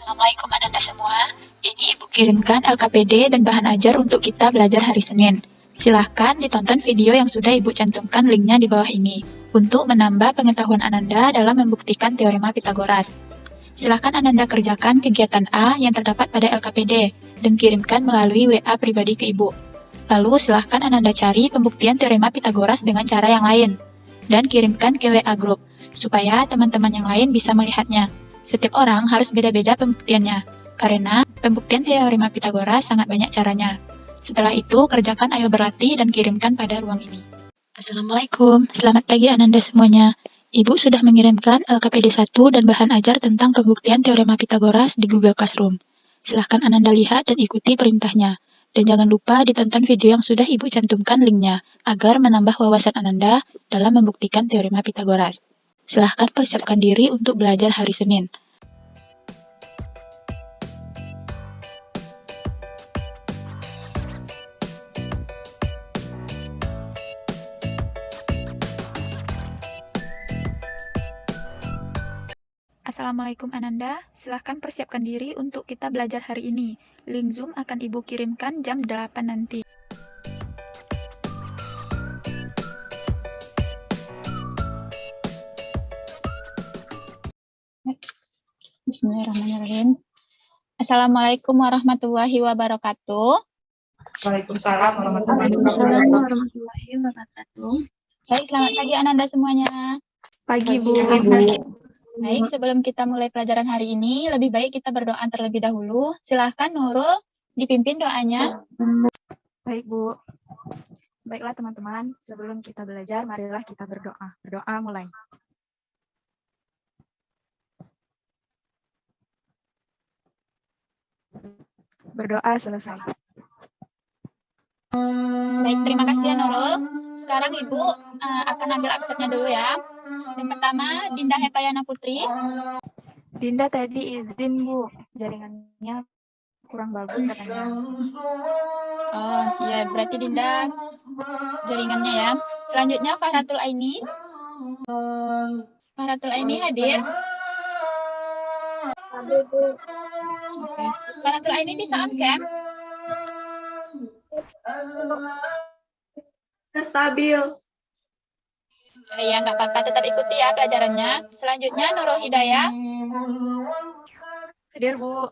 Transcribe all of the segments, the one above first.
Assalamualaikum Anda semua. Ini Ibu kirimkan LKPD dan bahan ajar untuk kita belajar hari Senin. Silahkan ditonton video yang sudah Ibu cantumkan linknya di bawah ini untuk menambah pengetahuan Ananda dalam membuktikan teorema Pitagoras. Silahkan Ananda kerjakan kegiatan A yang terdapat pada LKPD dan kirimkan melalui WA pribadi ke Ibu. Lalu silahkan Ananda cari pembuktian teorema Pitagoras dengan cara yang lain dan kirimkan ke WA grup supaya teman-teman yang lain bisa melihatnya. Setiap orang harus beda-beda pembuktiannya, karena pembuktian teorema Pitagoras sangat banyak caranya. Setelah itu, kerjakan ayo berlatih dan kirimkan pada ruang ini. Assalamualaikum, selamat pagi Ananda semuanya. Ibu sudah mengirimkan LKPD 1 dan bahan ajar tentang pembuktian teorema Pitagoras di Google Classroom. Silahkan Ananda lihat dan ikuti perintahnya. Dan jangan lupa ditonton video yang sudah Ibu cantumkan linknya, agar menambah wawasan Ananda dalam membuktikan teorema Pitagoras. Silahkan persiapkan diri untuk belajar hari Senin. Assalamualaikum Ananda, silahkan persiapkan diri untuk kita belajar hari ini. Link Zoom akan Ibu kirimkan jam 8 nanti. Bismillahirrahmanirrahim. Assalamualaikum warahmatullahi wabarakatuh. Waalaikumsalam warahmatullahi wabarakatuh. Baik, selamat pagi Ananda semuanya. Pagi, Bu. Baik, sebelum kita mulai pelajaran hari ini, lebih baik kita berdoa terlebih dahulu. Silahkan Nurul dipimpin doanya. Baik, Bu. Baiklah teman-teman, sebelum kita belajar, marilah kita berdoa. Berdoa mulai. Berdoa selesai. Baik, terima kasih ya Nurul. Sekarang Ibu akan ambil absennya dulu ya. Yang pertama, Dinda Hepayana Putri. Dinda tadi izin, Bu. Jaringannya kurang bagus katanya. Oh, ya berarti Dinda jaringannya ya. Selanjutnya Fahratul Aini. Fahratul Aini hadir? Hadir, Bu. Oke. Fahratul Aini bisa on cam? Stabil. Ya, nggak apa-apa, tetap ikuti ya pelajarannya. Selanjutnya Nurul Hidayah. Hadir, Bu.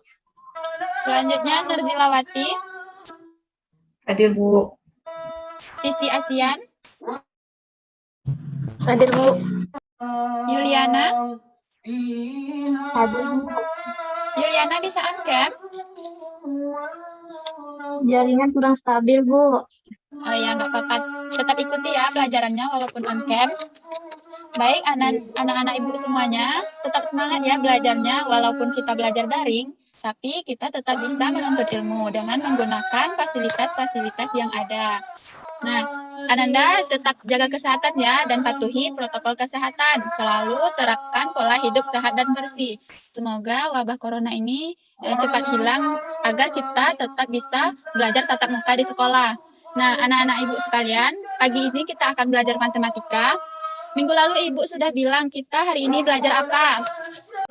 Selanjutnya Nurzilawati. Hadir, Bu. Sisi Asian. Hadir, Bu. Yuliana. Hadir, Bu. Yuliana bisa on cam? Jaringan kurang stabil, Bu. Oh ya, nggak apa-apa. Tetap ikuti ya pelajarannya walaupun on cam. Baik, anak-anak Ibu semuanya, tetap semangat ya belajarnya walaupun kita belajar daring, tapi kita tetap bisa menuntut ilmu dengan menggunakan fasilitas-fasilitas yang ada. Nah, Ananda tetap jaga kesehatan ya dan patuhi protokol kesehatan. Selalu terapkan pola hidup sehat dan bersih. Semoga wabah corona ini cepat hilang agar kita tetap bisa belajar tatap muka di sekolah. Nah, anak-anak Ibu sekalian, pagi ini kita akan belajar matematika. Minggu lalu Ibu sudah bilang kita hari ini belajar apa?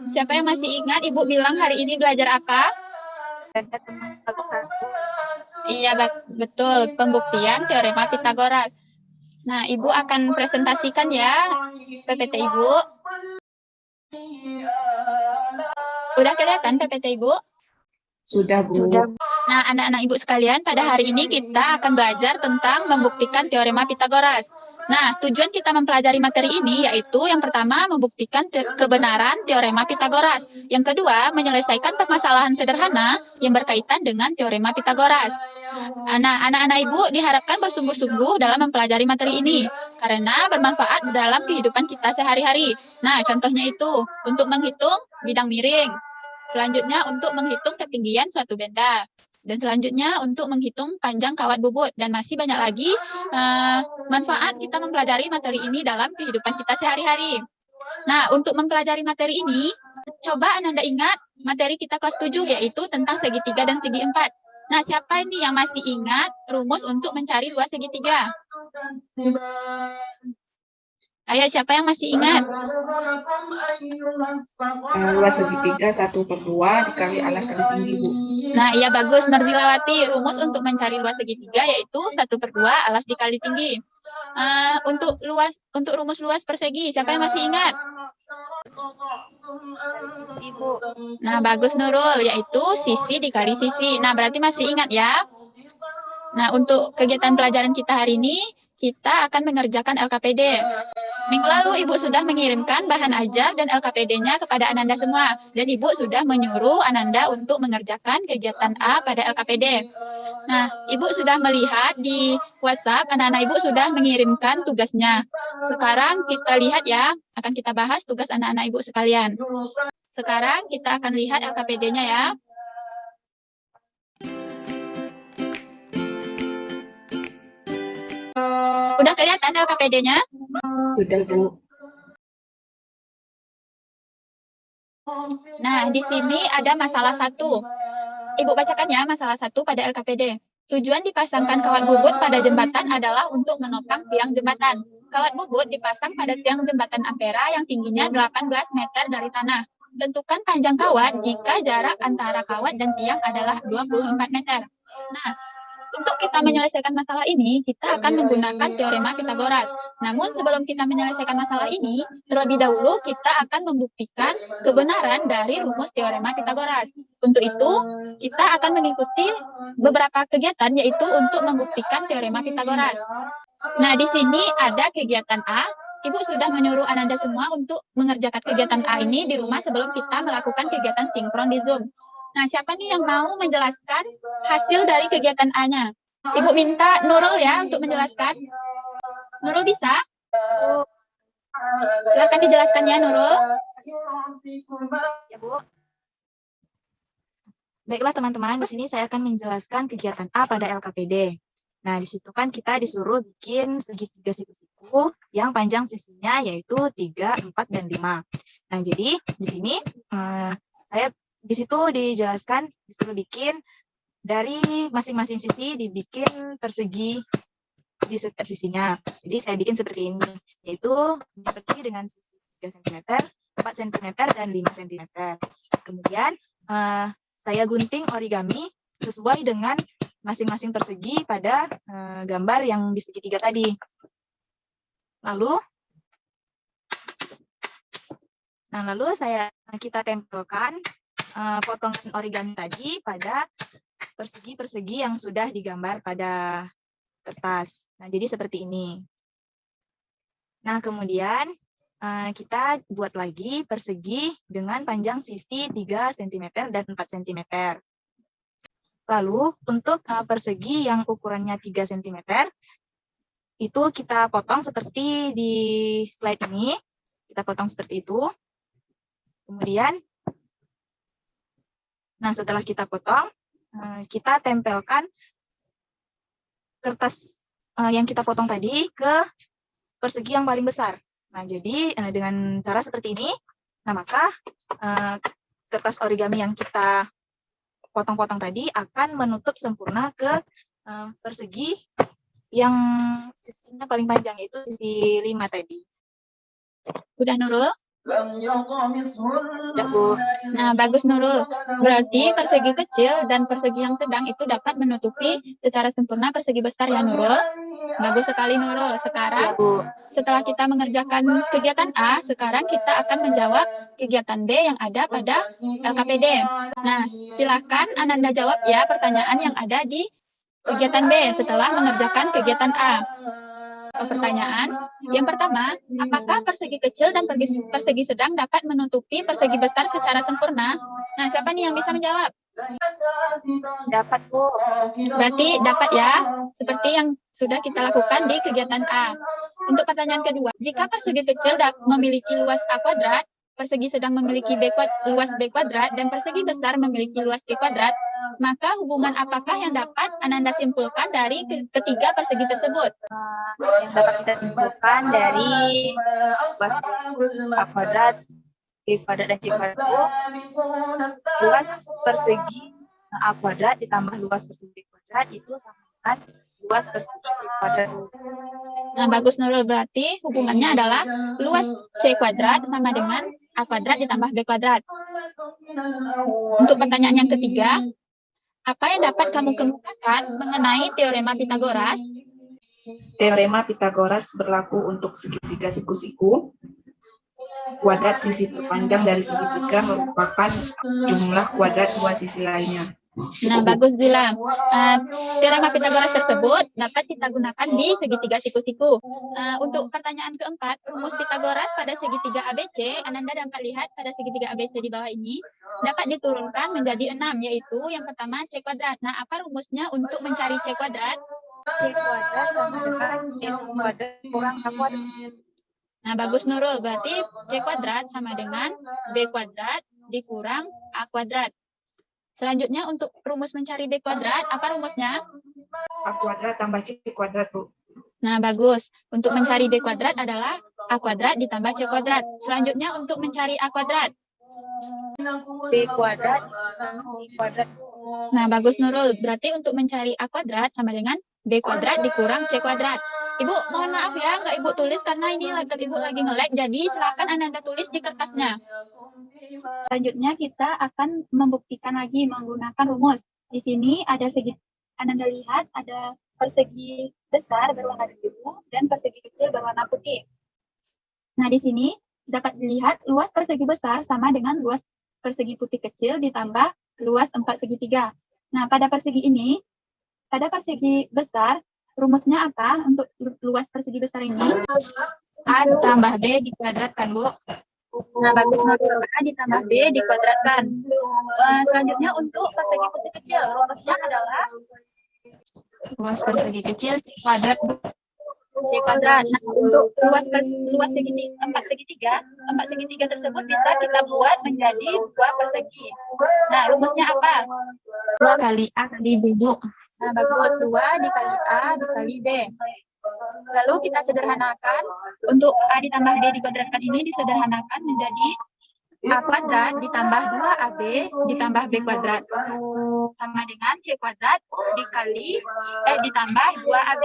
Siapa yang masih ingat Ibu bilang hari ini belajar apa? Iya, betul. Pembuktian teorema Pitagoras. Nah, Ibu akan presentasikan ya PPT Ibu. Udah kelihatan PPT Ibu? Sudah, Bu. Nah, anak-anak Ibu sekalian, pada hari ini kita akan belajar tentang membuktikan teorema Pitagoras. Nah, tujuan kita mempelajari materi ini yaitu yang pertama membuktikan kebenaran teorema Pitagoras. Yang kedua, menyelesaikan permasalahan sederhana yang berkaitan dengan teorema Pitagoras. Nah, anak-anak Ibu diharapkan bersungguh-sungguh dalam mempelajari materi ini karena bermanfaat dalam kehidupan kita sehari-hari. Nah, contohnya itu untuk menghitung bidang miring. Selanjutnya untuk menghitung ketinggian suatu benda. Dan selanjutnya untuk menghitung panjang kawat bubut. Dan masih banyak lagi manfaat kita mempelajari materi ini dalam kehidupan kita sehari-hari. Nah, untuk mempelajari materi ini, coba Ananda ingat materi kita kelas 7 yaitu tentang segitiga dan segi 4. Nah, siapa ini yang masih ingat rumus untuk mencari luas segitiga? Ayo, siapa yang masih ingat? Luas segitiga 1/2 dikali alas kali tinggi, Bu. Nah, iya bagus, Norzilawati. Rumus untuk mencari luas segitiga yaitu 1/2 alas dikali tinggi. Untuk rumus luas persegi, siapa yang masih ingat? Sisi, Bu. Nah, bagus Nurul, yaitu sisi dikali sisi. Nah, berarti masih ingat ya? Nah, untuk kegiatan pelajaran kita hari ini, kita akan mengerjakan LKPD. Minggu lalu Ibu sudah mengirimkan bahan ajar dan LKPD-nya kepada Ananda semua. Dan Ibu sudah menyuruh Ananda untuk mengerjakan kegiatan A pada LKPD. Nah, Ibu sudah melihat di WhatsApp, anak-anak Ibu sudah mengirimkan tugasnya. Sekarang kita lihat ya, akan kita bahas tugas anak-anak Ibu sekalian. Sekarang kita akan lihat LKPD-nya ya. Udah kelihatan LKPD-nya? Sudah, Bu. Nah, di sini ada masalah 1. Ibu bacakan ya masalah 1 pada LKPD. Tujuan dipasangkan kawat bubut pada jembatan adalah untuk menopang tiang jembatan. Kawat bubut dipasang pada tiang jembatan Ampera yang tingginya 18 meter dari tanah. Tentukan panjang kawat jika jarak antara kawat dan tiang adalah 24 meter. Nah, untuk kita menyelesaikan masalah ini, kita akan menggunakan teorema Pitagoras. Namun sebelum kita menyelesaikan masalah ini, terlebih dahulu kita akan membuktikan kebenaran dari rumus teorema Pitagoras. Untuk itu, kita akan mengikuti beberapa kegiatan, yaitu untuk membuktikan teorema Pitagoras. Nah, di sini ada kegiatan A. Ibu sudah menyuruh Ananda semua untuk mengerjakan kegiatan A ini di rumah sebelum kita melakukan kegiatan sinkron di Zoom. Nah, siapa nih yang mau menjelaskan hasil dari kegiatan A-nya? Ibu minta Nurul ya untuk menjelaskan. Nurul bisa? Silakan dijelaskan ya, Nurul. Ya, Bu. Baiklah teman-teman, di sini saya akan menjelaskan kegiatan A pada LKPD. Nah, di situ kan kita disuruh bikin segitiga siku-siku yang panjang sisinya yaitu 3, 4, dan 5. Nah, jadi di sini saya di situ dijelaskan disuruh bikin dari masing-masing sisi dibikin persegi di setiap sisinya. Jadi saya bikin seperti ini, yaitu persegi dengan sisi 3 cm, 4 cm, dan 5 cm. Kemudian saya gunting origami sesuai dengan masing-masing persegi pada gambar yang di segitiga tadi. Lalu kita tempelkan potongan origami tadi pada persegi-persegi yang sudah digambar pada kertas. Nah, jadi seperti ini. Nah, kemudian kita buat lagi persegi dengan panjang sisi 3 cm dan 4 cm. Lalu, untuk persegi yang ukurannya 3 cm, itu kita potong seperti di slide ini. Kita potong seperti itu. Kemudian, nah setelah kita potong, kita tempelkan kertas yang kita potong tadi ke persegi yang paling besar. Nah, jadi dengan cara seperti ini, nah maka kertas origami yang kita potong-potong tadi akan menutup sempurna ke persegi yang sisinya paling panjang, yaitu sisi 5 tadi. Udah Nurul? Sudah, Bu. Nah, bagus Nurul. Berarti persegi kecil dan persegi yang sedang itu dapat menutupi secara sempurna persegi besar ya Nurul. Bagus sekali Nurul. Sekarang, setelah kita mengerjakan kegiatan A, sekarang kita akan menjawab kegiatan B yang ada pada LKPD. Nah, silakan Ananda jawab ya pertanyaan yang ada di kegiatan B setelah mengerjakan kegiatan A. Pertanyaan yang pertama, apakah persegi kecil dan persegi sedang dapat menutupi persegi besar secara sempurna? Nah, siapa nih yang bisa menjawab? Dapat, Bu. Berarti dapat ya, seperti yang sudah kita lakukan di kegiatan A. Untuk pertanyaan kedua, jika persegi kecil memiliki luas A kuadrat, persegi sedang memiliki luas B kuadrat, dan persegi besar memiliki luas C kuadrat, maka hubungan apakah yang dapat Ananda simpulkan dari ketiga persegi tersebut? Yang dapat kita simpulkan dari luas A kuadrat, B kuadrat, dan C kuadrat itu luas persegi A kuadrat ditambah luas persegi B kuadrat itu sama dengan luas persegi C kuadrat. Nah, bagus Nurul. Berarti hubungannya adalah luas C kuadrat sama dengan A kuadrat ditambah B kuadrat. Untuk pertanyaan yang ketiga, apa yang dapat kamu kemukakan mengenai teorema Pitagoras? Teorema Pitagoras berlaku untuk segitiga siku-siku. Kuadrat sisi terpanjang dari segitiga merupakan jumlah kuadrat dua sisi lainnya. Nah, bagus Zila. Teorema Pitagoras tersebut dapat kita gunakan di segitiga siku-siku. Untuk pertanyaan keempat, rumus Pitagoras pada segitiga ABC, Ananda dapat lihat pada segitiga ABC di bawah ini, dapat diturunkan menjadi 6, yaitu yang pertama C kuadrat. Nah, apa rumusnya untuk mencari C kuadrat? C kuadrat sama dengan B kuadrat kurang A kuadrat. Nah, bagus Nurul. Berarti C kuadrat sama dengan B kuadrat dikurang A kuadrat. Selanjutnya untuk rumus mencari B kuadrat, apa rumusnya? A kuadrat tambah C kuadrat, Bu. Nah, bagus. Untuk mencari B kuadrat adalah A kuadrat ditambah C kuadrat. Selanjutnya untuk mencari A kuadrat. B kuadrat C kuadrat. Nah, bagus Nurul. Berarti untuk mencari A kuadrat sama dengan B kuadrat dikurang C kuadrat. Ibu, mohon maaf ya, nggak Ibu tulis karena ini laptop Ibu lagi nge-lag. Jadi, silakan Ananda tulis di kertasnya. Selanjutnya, kita akan membuktikan lagi menggunakan rumus. Di sini ada Ananda lihat ada persegi besar berwarna biru dan persegi kecil berwarna putih. Nah, di sini dapat dilihat luas persegi besar sama dengan luas persegi putih kecil ditambah luas 4 segitiga. Nah, pada persegi ini, pada persegi besar, rumusnya apa untuk luas persegi besar ini? A ditambah B dikuadratkan, Bu. Nah, bagus Nurul. A ditambah B dikuadratkan. Selanjutnya untuk persegi putih kecil, rumusnya adalah Luas persegi kecil C kuadrat. C kuadrat. Nah, untuk luas segitiga, 4 segitiga tersebut bisa kita buat menjadi 2 persegi. Nah, rumusnya apa? 2 kali A kali B, Bu. Nah, bagus. 2 dikali A dikali B. Lalu kita sederhanakan. Untuk A ditambah B dikuadratkan ini disederhanakan menjadi A kuadrat ditambah 2AB ditambah B kuadrat. Sama dengan C kuadrat ditambah 2AB.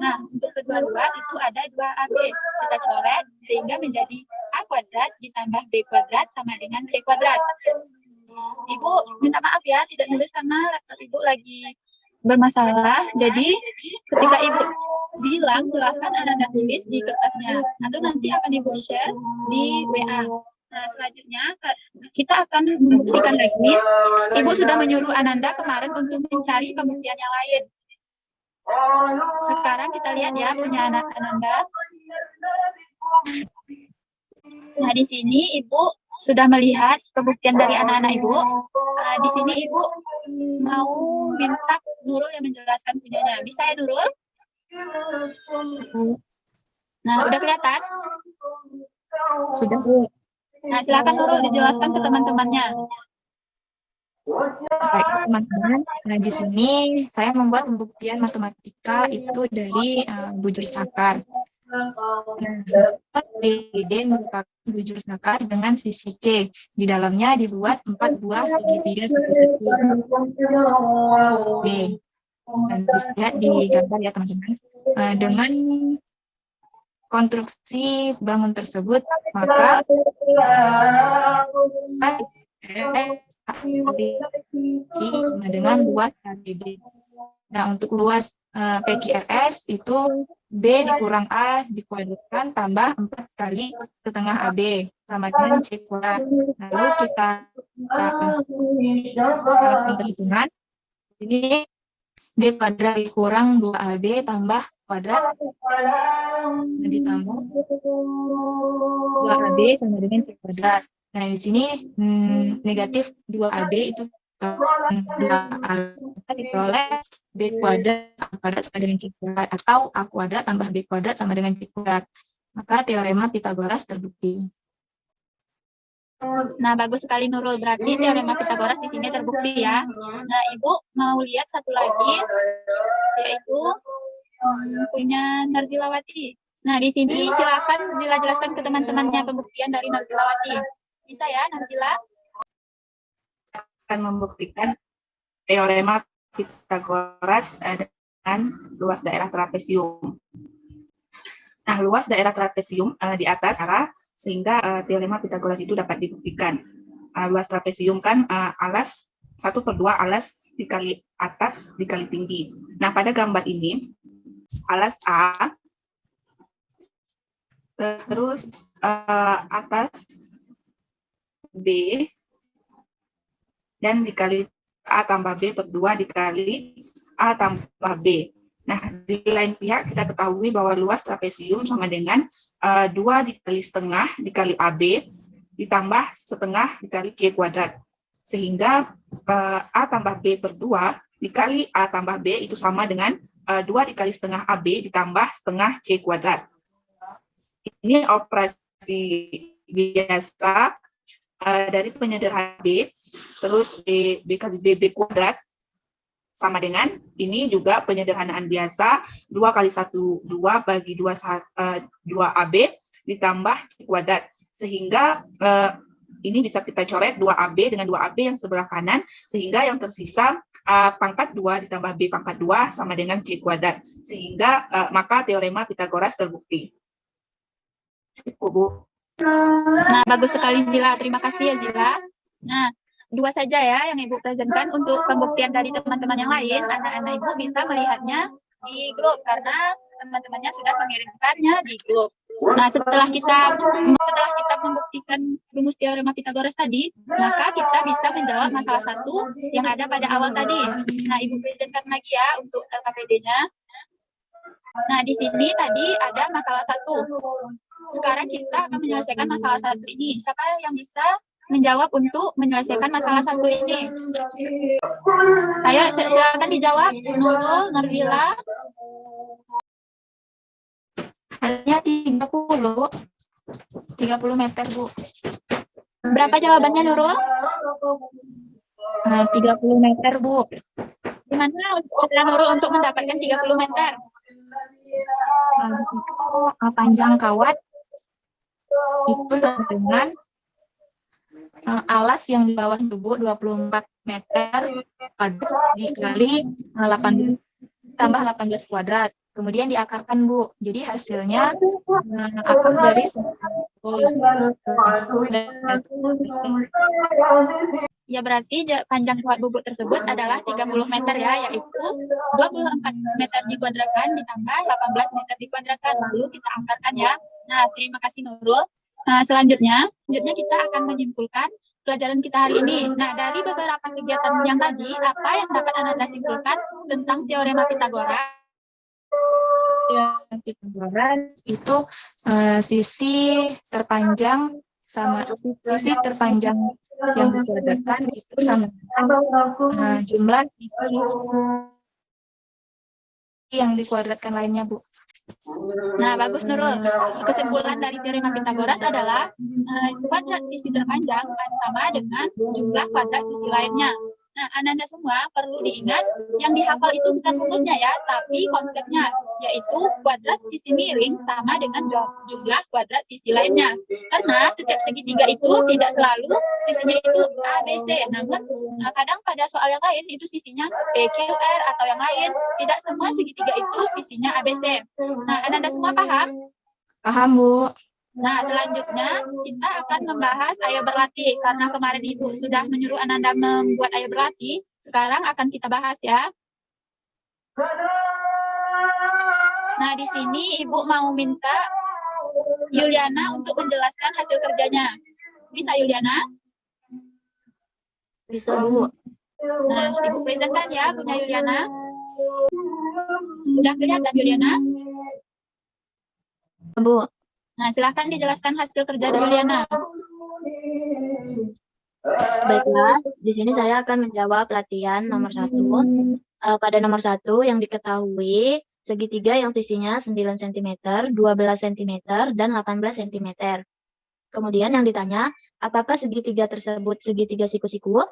Nah, untuk kedua ruas itu ada 2AB. Kita coret sehingga menjadi A kuadrat ditambah B kuadrat sama dengan C kuadrat. Ibu minta maaf ya, tidak nulis karena laptop Ibu lagi bermasalah. Jadi, ketika Ibu bilang, silahkan Ananda tulis di kertasnya. Atau nanti akan Ibu share di WA. Nah, selanjutnya kita akan membuktikan lagi. Ibu sudah menyuruh Ananda kemarin untuk mencari pembuktian yang lain. Sekarang kita lihat ya punya Ananda. Nah, di sini Ibu sudah melihat pembuktian dari anak-anak Ibu. Di sini Ibu mau minta Nurul yang menjelaskan punyanya. Bisa ya Nurul? Nah, udah kelihatan? Sudah, Bu. Nah, silakan Nurul dijelaskan ke teman-temannya. Baik, teman-teman. Nah, di sini saya membuat pembuktian matematika itu dari bujur sakar. Nah, D merupakan bujur sakar dengan sisi C. Di dalamnya dibuat 4 buah segitiga siku-siku. B. Dan bisa lihat di gambar ya, teman-teman. Dengan konstruksi bangun tersebut, maka dengan luas ABD. Nah, untuk luas PQRS itu B dikurang A dikuadratkan tambah 4 kali setengah AB sama dengan C kuadrat. Lalu kita lakukan perhitungan. Ini B kuadrat dikurang 2AB tambah kuadrat ditambah 2AB sama dengan C kuadrat. Nah, di sini negatif 2AB itu 2A diperoleh B kuadrat sama dengan C kuadrat atau A kuadrat tambah B kuadrat sama dengan C kuadrat. Maka teorema Pitagoras terbukti. Nah, bagus sekali Nurul. Berarti teorema Pitagoras di sini terbukti ya. Nah, Ibu mau lihat satu lagi, yaitu punya Narzilawati. Nah, di sini silakan Zila jelaskan ke teman-temannya pembuktian dari Narzilawati. Bisa ya, Narzila? Akan membuktikan teorema Pitagoras dengan luas daerah trapesium. Nah, luas daerah trapesium di atas sehingga teorema Pitagoras itu dapat dibuktikan. Luas trapesium kan alas 1/2 alas dikali atas dikali tinggi. Nah, pada gambar ini alas A terus atas B dan dikali A tambah B per 2 dikali A tambah B. Nah, di lain pihak kita ketahui bahwa luas trapesium sama dengan 2 dikali setengah dikali AB ditambah setengah dikali C kuadrat. Sehingga A tambah B per 2 dikali A tambah B itu sama dengan 2 dikali setengah AB ditambah setengah C kuadrat. Ini operasi biasa dari penyederhanaan B, terus B kali B kuadrat sama dengan, ini juga penyederhanaan biasa, 2 kali 1, 2 bagi 2 AB ditambah C kuadrat. Sehingga ini bisa kita coret 2AB dengan 2AB yang sebelah kanan, sehingga yang tersisa pangkat 2 ditambah B pangkat 2 sama dengan C kuadrat. Sehingga maka teorema Pitagoras terbukti. Bu. Nah, bagus sekali Zila. Terima kasih ya Zila. Nah, 2 saja ya yang Ibu presentkan. Untuk pembuktian dari teman-teman yang lain, anak-anak Ibu bisa melihatnya di grup karena teman-temannya sudah mengirimkannya di grup. Nah, setelah kita membuktikan rumus teorema Pitagoras tadi, maka kita bisa menjawab masalah 1 yang ada pada awal tadi. Nah, Ibu presentkan lagi ya untuk LKPD-nya. Nah, di sini tadi ada masalah 1. Sekarang kita akan menyelesaikan masalah 1 ini. Siapa yang bisa menjawab untuk menyelesaikan masalah 1 ini? Ayo, silakan dijawab. Nurul, Nurila. Hanya 30 meter, Bu. Berapa jawabannya, Nurul? 30 meter, Bu. Gimana cara Nurul untuk mendapatkan 30 meter? Panjang kawat itu sama dengan alas yang di bawah tubuh 24 meter dikali 18 tambah 18 kuadrat. Kemudian diakarkan, Bu. Jadi hasilnya akar dari Ya, berarti panjang kawat bubuk tersebut adalah 30 meter ya, yaitu 24 meter dikuadratkan ditambah 18 meter dikuadratkan. Lalu kita angkarkan ya. Nah, terima kasih Nurul. Nah, selanjutnya kita akan menyimpulkan pelajaran kita hari ini. Nah, dari beberapa kegiatan yang tadi, apa yang dapat Anda simpulkan tentang teorema Pitagoras? Teorema Pitagoras itu sisi terpanjang sama sisi terpanjang yang dikuadratkan itu sama dengan jumlah sisi yang dikuadratkan lainnya, Bu. Nah, bagus Nurul. Kesimpulan dari teorema Pitagoras adalah kuadrat sisi terpanjang sama dengan jumlah kuadrat sisi lainnya. Nah, Anda semua perlu diingat, yang dihafal itu bukan rumusnya ya, tapi konsepnya, yaitu kuadrat sisi miring sama dengan jumlah kuadrat sisi lainnya. Karena setiap segitiga itu tidak selalu sisinya itu A, B, C, namun kadang pada soal yang lain itu sisinya P, Q, R atau yang lain. Tidak semua segitiga itu sisinya A, B, C. Nah, Anda semua paham? Paham, Bu. Nah, selanjutnya kita akan membahas ayo berlatih. Karena kemarin Ibu sudah menyuruh Ananda membuat ayo berlatih, sekarang akan kita bahas ya. Nah, di sini Ibu mau minta Yuliana untuk menjelaskan hasil kerjanya. Bisa Yuliana? Bisa, Bu. Nah, Ibu presentkan ya punya Yuliana. Sudah kelihatan Yuliana? Bu. Nah, silahkan dijelaskan hasil kerja Yuliana. Baiklah, di sini saya akan menjawab latihan nomor 1. Pada nomor 1 yang diketahui segitiga yang sisinya 9 cm, 12 cm, dan 18 cm. Kemudian yang ditanya, apakah segitiga tersebut segitiga siku-siku?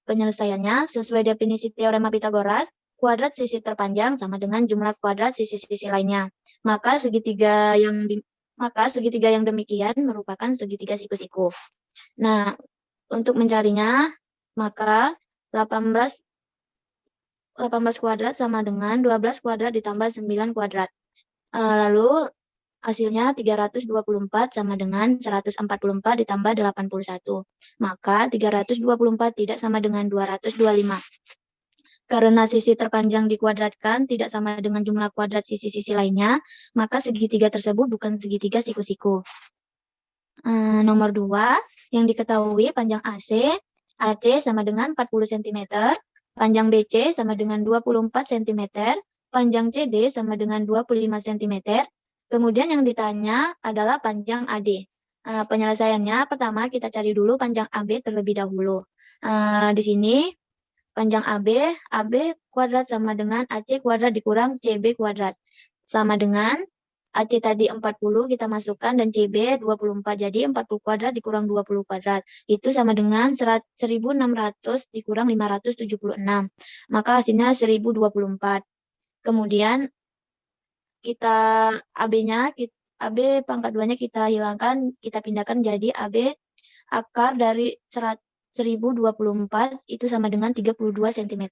Penyelesaiannya sesuai definisi teorema Pitagoras, kuadrat sisi terpanjang sama dengan jumlah kuadrat sisi-sisi lainnya. Maka segitiga yang demikian merupakan segitiga siku-siku. Nah, untuk mencarinya, maka 18 kuadrat sama dengan 12 kuadrat ditambah 9 kuadrat. Lalu Hasilnya 324 sama dengan 144 ditambah 81. Maka 324 tidak sama dengan 225. Karena sisi terpanjang dikuadratkan tidak sama dengan jumlah kuadrat sisi-sisi lainnya, maka segitiga tersebut bukan segitiga siku-siku. Nomor 2, yang diketahui panjang AC sama dengan 40 cm, panjang BC sama dengan 24 cm, panjang CD sama dengan 25 cm. Kemudian yang ditanya adalah panjang AD. Penyelesaiannya pertama kita cari dulu panjang AB terlebih dahulu. Di sini panjang AB kuadrat sama dengan AC kuadrat dikurang CB kuadrat. Sama dengan AC tadi 40 kita masukkan dan CB 24. Jadi 40 kuadrat dikurang 20 kuadrat. Itu sama dengan 1600 dikurang 576. Maka hasilnya 1024. Kemudian kita AB pangkat 2-nya kita hilangkan, kita pindahkan jadi AB akar dari 1024 itu sama dengan 32 cm.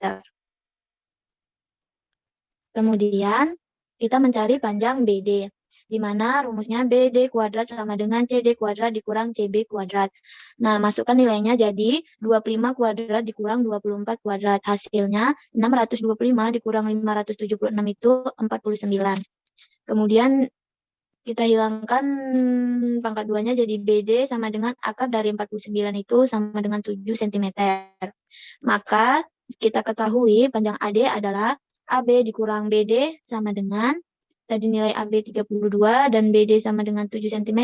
Kemudian kita mencari panjang BD, di mana rumusnya BD kuadrat sama dengan CD kuadrat dikurang CB kuadrat. Nah, masukkan nilainya jadi 25 kuadrat dikurang 24 kuadrat. Hasilnya 625 dikurang 576 itu 49. Kemudian kita hilangkan pangkat 2-nya jadi BD sama dengan akar dari 49 itu sama dengan 7 cm. Maka kita ketahui panjang AD adalah AB dikurang BD sama dengan, tadi nilai AB 32 dan BD sama dengan 7 cm.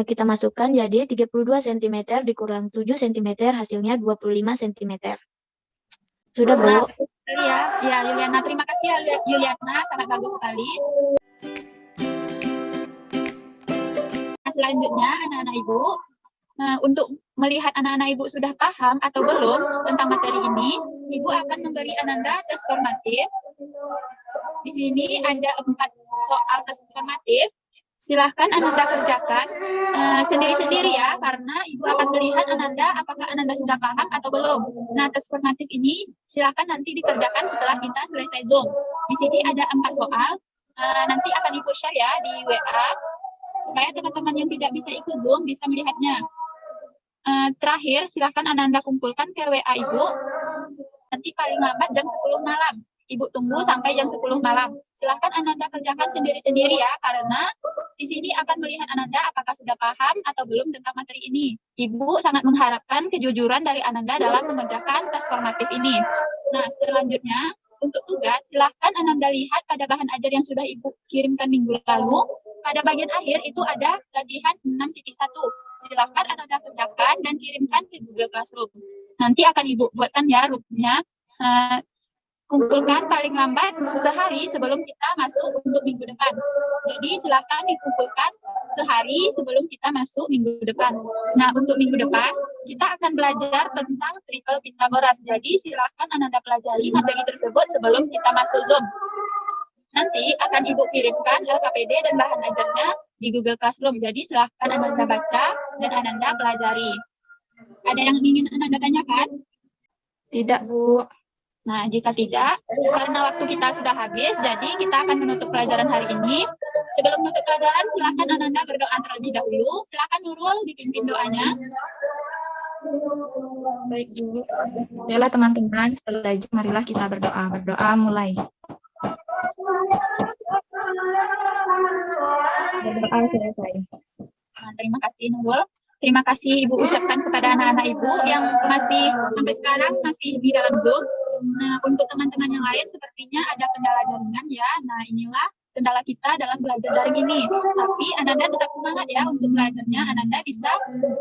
Kita masukkan jadi 32 cm dikurang 7 cm hasilnya 25 cm. Sudah, Bu? Ya, Yuliana. Terima kasih ya, Yuliana. Sangat bagus sekali. Selanjutnya, anak-anak Ibu, untuk melihat anak-anak Ibu sudah paham atau belum tentang materi ini, Ibu akan memberi Ananda tes formatif. Di sini ada 4 soal tes formatif. Silahkan Ananda kerjakan sendiri-sendiri ya, karena Ibu akan melihat Ananda apakah Ananda sudah paham atau belum. Nah, tes formatif ini silahkan nanti dikerjakan setelah kita selesai Zoom. Di sini ada 4 soal, nanti akan Ibu share ya di WA, supaya teman-teman yang tidak bisa ikut Zoom bisa melihatnya. Terakhir, silahkan Ananda kumpulkan ke WA Ibu, nanti paling lambat jam 10 malam. Ibu tunggu sampai jam 10 malam. Silahkan Ananda kerjakan sendiri-sendiri ya, karena di sini akan melihat Ananda apakah sudah paham atau belum tentang materi ini. Ibu sangat mengharapkan kejujuran dari Ananda dalam mengerjakan tes formatif ini. Nah, selanjutnya, untuk tugas, silahkan Ananda lihat pada bahan ajar yang sudah Ibu kirimkan minggu lalu. Pada bagian akhir itu ada latihan 6.1. Silahkan Ananda kerjakan dan kirimkan ke Google Classroom. Nanti akan Ibu buatkan ya rumusnya. Kumpulkan paling lambat sehari sebelum kita masuk untuk minggu depan. Jadi silahkan dikumpulkan sehari sebelum kita masuk minggu depan. Nah, untuk minggu depan, kita akan belajar tentang triple Pythagoras. Jadi silahkan Ananda pelajari materi tersebut sebelum kita masuk Zoom. Nanti akan Ibu kirimkan LKPD dan bahan ajarnya di Google Classroom. Jadi silahkan Ananda baca dan Ananda pelajari. Ada yang ingin Ananda tanyakan? Tidak, Bu. Nah, jika tidak, karena waktu kita sudah habis, jadi kita akan menutup pelajaran hari ini. Sebelum menutup pelajaran, silahkan Ananda berdoa terlebih dahulu. Silahkan Nurul dipimpin doanya. Baik, Bu. Baiklah teman-teman, setelah itu marilah kita berdoa. Berdoa mulai. Berdoa selesai. Nah, terima kasih Nurul. Terima kasih Ibu ucapkan kepada anak-anak Ibu yang masih sampai sekarang masih di dalam Zoom. Nah, untuk teman-teman yang lain sepertinya ada kendala jaringan ya. Nah, inilah kendala kita dalam belajar daring ini. Tapi Ananda tetap semangat ya untuk belajarnya. Ananda bisa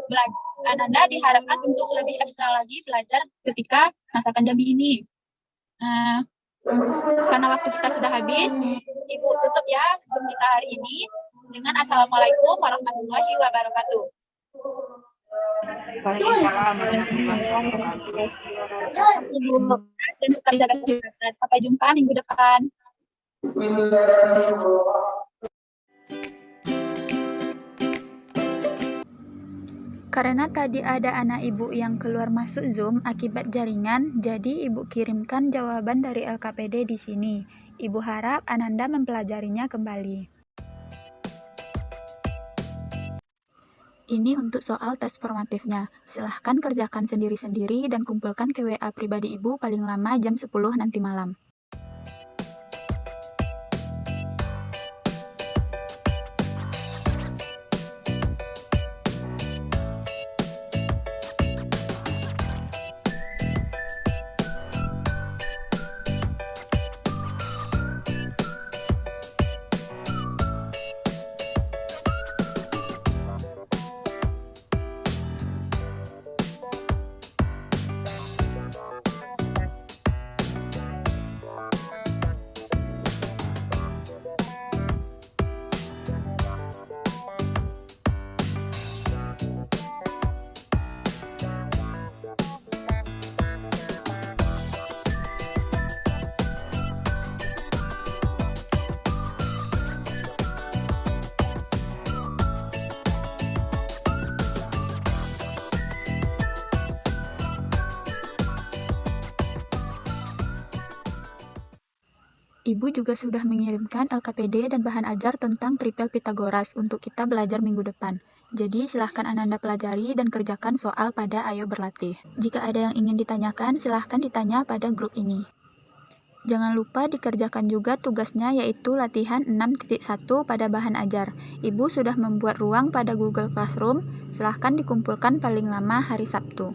belajar. Ananda diharapkan untuk lebih ekstra lagi belajar ketika masa pandemi ini. Karena waktu kita sudah habis, Ibu tutup ya Zoom kita hari ini dengan Assalamualaikum warahmatullahi wabarakatuh. Waalaikumsalam warahmatullahi wabarakatuh. Dan tetap jaga kesehatan. Sampai jumpa minggu depan. Karena tadi ada anak Ibu yang keluar masuk Zoom akibat jaringan, jadi Ibu kirimkan jawaban dari LKPD di sini. Ibu harap Ananda mempelajarinya kembali. Ini untuk soal tes formatifnya. Silahkan kerjakan sendiri-sendiri dan kumpulkan ke WA pribadi Ibu paling lama jam 10 nanti malam. Ibu juga sudah mengirimkan LKPD dan bahan ajar tentang tripel Pitagoras untuk kita belajar minggu depan. Jadi silahkan Ananda pelajari dan kerjakan soal pada Ayo Berlatih. Jika ada yang ingin ditanyakan, silahkan ditanya pada grup ini. Jangan lupa dikerjakan juga tugasnya yaitu latihan 6.1 pada bahan ajar. Ibu sudah membuat ruang pada Google Classroom, silahkan dikumpulkan paling lama hari Sabtu.